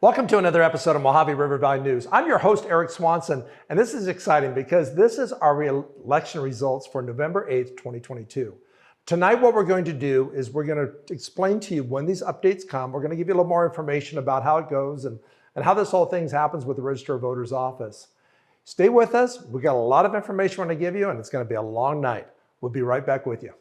Welcome to another episode of Mojave River Valley News. I'm your host, Eric Swanson, and this is exciting because this is our election results for November 8th, 2022. Tonight, what we're going to do is we're going to explain to you when these updates come. We're going to give you a little more information about how it goes and how this whole thing happens with the Register of Voters office. Stay with us. We got a lot of information we're going to give you, and it's going to be a long night. We'll be right back with you.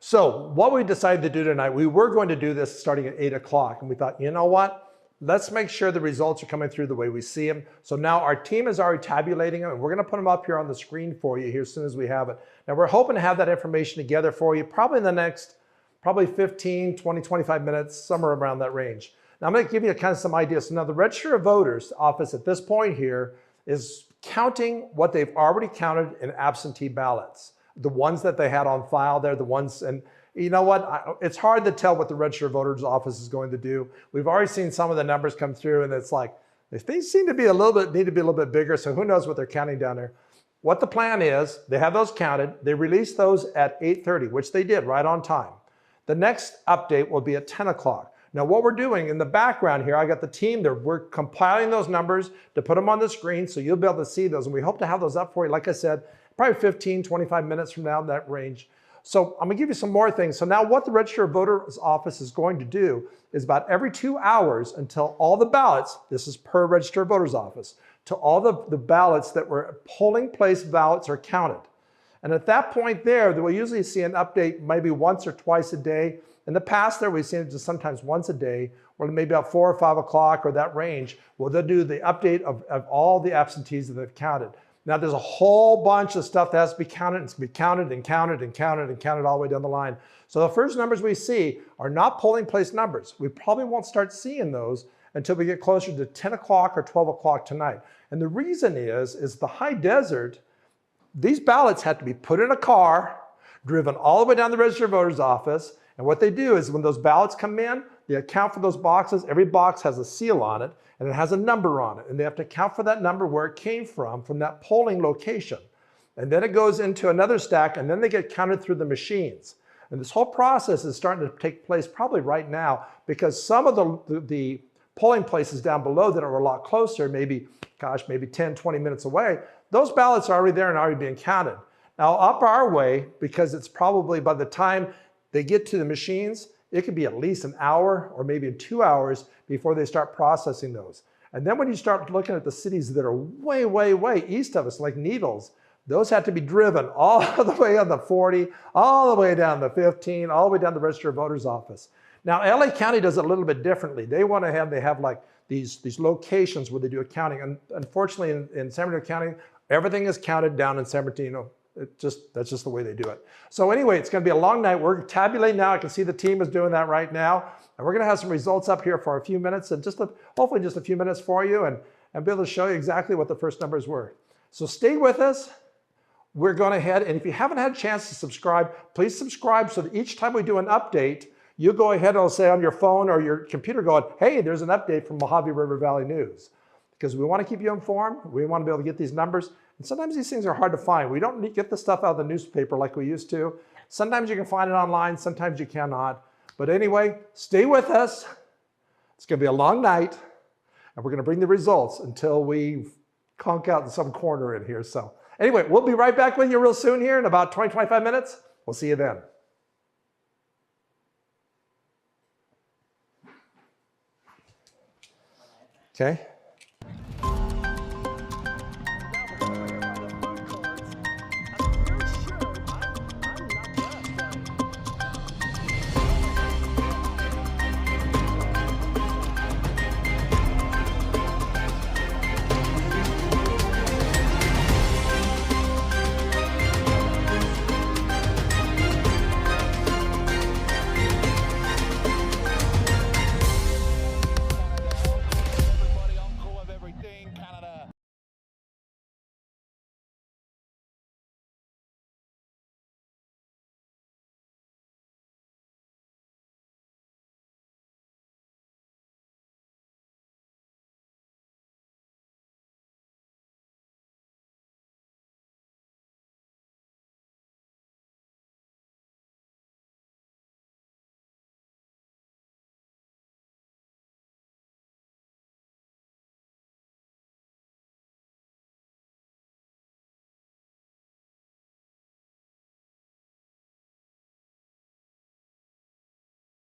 So what we decided to do tonight, we were going to do this starting at 8 o'clock, and we thought, you know what? Let's make sure the results are coming through the way we see them. So now our team is already tabulating them, and we're going to put them up here on the screen for you here as soon as we have it. Now we're hoping to have that information together for you probably in the next 15, 20, 25 minutes, somewhere around that range. Now I'm going to give you kind of some ideas. So now the Register of Voters office at this point here is counting what they've already counted in absentee ballots. The ones that they had on file there, the ones, and you know what? It's hard to tell what the Register of Voters office is going to do. We've already seen some of the numbers come through, and it's like, they seem to be need to be a little bit bigger, so who knows what they're counting down there. What the plan is, they have those counted. They released those at 8:30, which they did right on time. The next update will be at 10 o'clock. Now what we're doing in the background here, I got the team there, we're compiling those numbers to put them on the screen so you'll be able to see those, and we hope to have those up for you, like I said, probably 15, 25 minutes from now in that range. So I'm gonna give you some more things. So now what the Register of Voters office is going to do is about every 2 hours until all the ballots, this is per Register of Voters office, till all the ballots that were polling place ballots are counted. And at that point there, we'll usually see an update maybe once or twice a day. In the past there, we've seen it just sometimes once a day, or maybe about 4 or 5 o'clock or that range, where they'll do the update of all the absentees that they've counted. Now there's a whole bunch of stuff that has to be counted. It's going to be counted and counted and counted and counted all the way down the line. So the first numbers we see are not polling place numbers. We probably won't start seeing those until we get closer to 10 o'clock or 12 o'clock tonight. And the reason is the high desert, these ballots had to be put in a car, driven all the way down the Register of Voters office. And what they do is when those ballots come in, they account for those boxes. Every box has a seal on it, and it has a number on it. And they have to account for that number where it came from that polling location. And then it goes into another stack, and then they get counted through the machines. And this whole process is starting to take place probably right now, because some of the polling places down below that are a lot closer, maybe 10, 20 minutes away, those ballots are already there and already being counted. Now up our way, because it's probably by the time they get to the machines, it could be at least an hour or maybe 2 hours before they start processing those. And then when you start looking at the cities that are way, way, way east of us, like Needles, those have to be driven all the way on the 40, all the way down the 15, all the way down the Register of Voters office. Now, LA County does it a little bit differently. They have like these locations where they do accounting. And unfortunately, in San Bernardino County, everything is counted down in San Bernardino. That's just the way they do it. So anyway, it's going to be a long night. We're tabulating now. I can see the team is doing that right now. And we're going to have some results up here for a few minutes, and hopefully just a few minutes for you, and be able to show you exactly what the first numbers were. So stay with us. We're going ahead, and if you haven't had a chance to subscribe, please subscribe so that each time we do an update, you go ahead and it'll say on your phone or your computer going, hey, there's an update from Mojave River Valley News. Because we want to keep you informed. We want to be able to get these numbers. And sometimes these things are hard to find. We don't get the stuff out of the newspaper like we used to. Sometimes you can find it online, sometimes you cannot. But anyway, stay with us. It's going to be a long night, and we're going to bring the results until we conk out in some corner in here. So anyway, we'll be right back with you real soon here in about 20, 25 minutes. We'll see you then. Okay.